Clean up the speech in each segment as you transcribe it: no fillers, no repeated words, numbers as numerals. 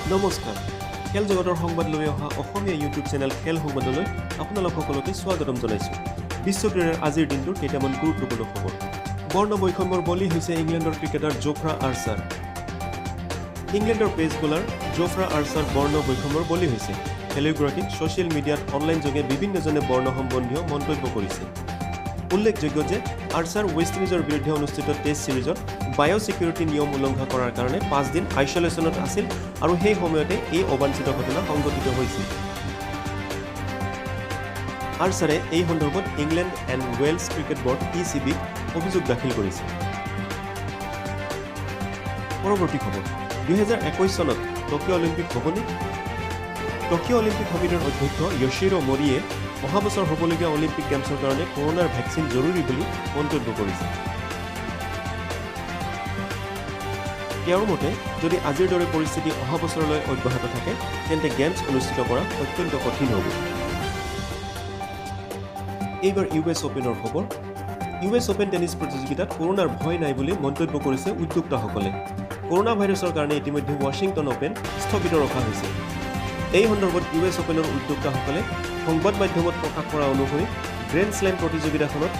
নমস্কাৰ খেল জগতৰ সংবাদ লৈ অহা অসমীয়া ইউটিউব চেনেল খেল সংবাদলৈ আপোনালোক সকলোকে স্বাগতম জনাইছোঁ। বিশ্ব ক্ৰীড়াৰ আজিৰ দিনটোৰ কেইটামান গুৰুত্বপূৰ্ণ খবৰ। বৰ্ণ বৈষম্যৰ বলি হৈছে ইংলেণ্ডৰ ক্ৰিকেটাৰ জোফ্ৰা আৰ্চাৰ। ইংলেণ্ডৰ পেচ বলাৰ জোফ্ৰা আৰ্চাৰ বৰ্ণ বৈষম্যৰ বলি হৈছে। খেলুৱৈগৰাকীক ছ'চিয়েল মিডিয়াত অনলাইনযোগে বিভিন্নজনে বৰ্ণ সম্বন্ধীয় মন্তব্য কৰিছে। উল্লেখযোগ্য যে আৰ্চাৰ ৱেষ্ট ইণ্ডিজৰ বিৰুদ্ধে অনুষ্ঠিত টেষ্ট ছিৰিজত বায়'ছিকিউৰিটি নিয়ম উলংঘা কৰাৰ কাৰণে 5 দিন আইচলেশ্যনত আছিল আৰু সেই সময়তে এই অবাঞ্ছিত ঘটনা সংঘটিত হৈছিল। আৰ্চাৰে এই সন্দৰ্ভত England and Wales Cricket Board ECBক অভিযোগ দাখিল কৰিছে। পৰৱৰ্তী খবৰ 2021 চনত টকিঅ' অলিম্পিক হ'বনে? টকিঅ' অলিম্পিক সমিতিৰ অধ্যক্ষ য়শিৰো মৰিয়ে অহা বছৰ হ'বলগীয়া অলিম্পিক গেমছৰ কাৰণে কৰোনাৰ ভেকচিন জৰুৰী বুলি মন্তব্য কৰিছে। তেওঁৰ মতে যদি আজিৰ দৰে পৰিস্থিতি অহা বছৰলৈ অব্যাহত থাকে তেন্তে গেমছ অনুষ্ঠিত কৰা অত্যন্ত কঠিন হ'ব। এইবাৰ US অপেনৰ খবৰ। US অপেন টেনিছ প্ৰতিযোগিতাত কৰোনাৰ ভয় নাই বুলি মন্তব্য কৰিছে উদ্যোক্তাসকলে। কৰোনা ভাইৰাছৰ কাৰণে ইতিমধ্যে ৱাশ্বিংটন অপেন স্থগিত ৰখা হৈছে। এই সন্দৰ্ভত US অপেনৰ উদ্যোক্তাসকলে সংবাদ মাধ্যমত প্ৰকাশ কৰা অনুসৰি গ্ৰেণ্ড শ্লেম প্ৰতিযোগিতাখনত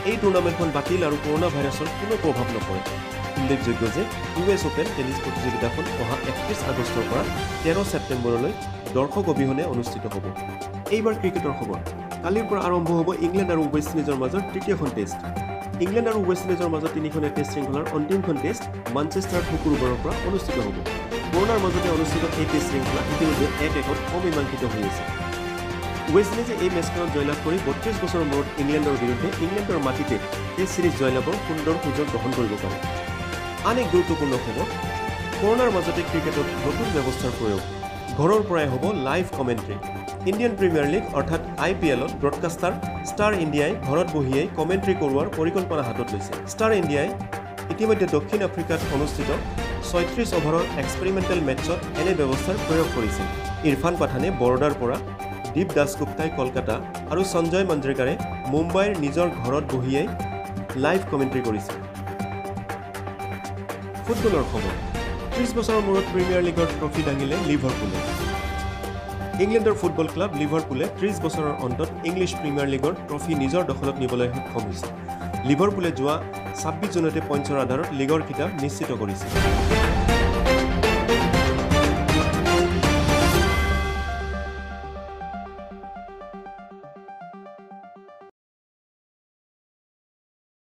এই টুৰ্ণামেণ্টখন বাতিল আৰু কৰোনা ভাইৰাছৰ কোনো প্ৰভাৱ নপৰে। উল্লেখযোগ্য যে US অপেন টেনিছ প্ৰতিযোগিতাখন অহা 31 আগষ্টৰ পৰা 13 ছেপ্টেম্বৰলৈ দৰ্শক অবিহনে অনুষ্ঠিত হ'ব। এইবাৰ ক্ৰিকেটৰ খবৰ। কালিৰ পৰা আৰম্ভ হ'ব ইংলেণ্ড আৰু ৱেষ্ট ইণ্ডিজৰ মাজৰ তৃতীয়খন টেষ্ট। ইংলেণ্ড আৰু ৱেষ্ট ইণ্ডিজৰ মাজত তিনিখনীয়া টেষ্ট শৃংখলাৰ অন্তিমখন টেষ্ট মানচেষ্টাৰত শুকুৰবাৰৰ পৰা অনুষ্ঠিত হ'ব। কৰোনাৰ মাজতে অনুষ্ঠিত এই টেষ্ট শৃংখলা ইতিমধ্যে 1-1ত অমীমাংসিত হৈ আছে। ৱেষ্ট ইণ্ডিজে এই মেচখনত জয়লাভ কৰি 32 বছৰৰ মূৰত ইংলেণ্ডৰ বিৰুদ্ধে ইংলেণ্ডৰ মাটিতে টেষ্ট ছিৰিজ জয়লাভৰ সুন্দৰ সুযোগ গ্ৰহণ কৰিব পাৰে। আন এক গুৰুত্বপূৰ্ণ খবৰ, কৰোনাৰ মাজতে ক্ৰিকেটত নতুন ব্যৱস্থাৰ প্ৰয়োগ। ঘৰৰ পৰাই হ'ব live commentary. Indian premier league অৰ্থাৎ IPLত ব্ৰডকাষ্টাৰ ষ্টাৰ ইণ্ডিয়াই ঘৰত বহিয়েই কমেণ্ট্ৰি কৰোৱাৰ পৰিকল্পনা হাতত লৈছে। ষ্টাৰ ইণ্ডিয়াই ইতিমধ্যে দক্ষিণ আফ্ৰিকাত অনুষ্ঠিত 36 অভাৰৰ এক্সপেৰিমেণ্টেল মেটছত এনে ব্যৱস্থাৰ প্ৰয়োগ কৰিছে। ইৰফান পাঠানে বৰোদাৰ পৰা, দীপ দাসগুপ্তাই কলকাতা আৰু সঞ্জয় মঞ্জৰেকাৰে মুম্বাইৰ নিজৰ ঘৰত বহিয়েই লাইভ কমেণ্ট্ৰি কৰিছে। ফুটবলৰ খবৰ। 30 বছৰৰ মূৰত প্ৰিমিয়াৰ লীগৰ ট্ৰফি দাঙিলে লিভাৰপুলে। ইংলেণ্ডৰ ফুটবল ক্লাব লিভাৰপুলে 30 বছৰৰ অন্তত ইংলিছ প্ৰিমিয়াৰ লীগৰ ট্ৰফি নিজৰ দখলত নিবলৈ সক্ষম হৈছে। লিভাৰপুলে যোৱা 26 জুনতে পইণ্টছৰ আধাৰত লীগৰ খিতাপ নিশ্চিত কৰিছে।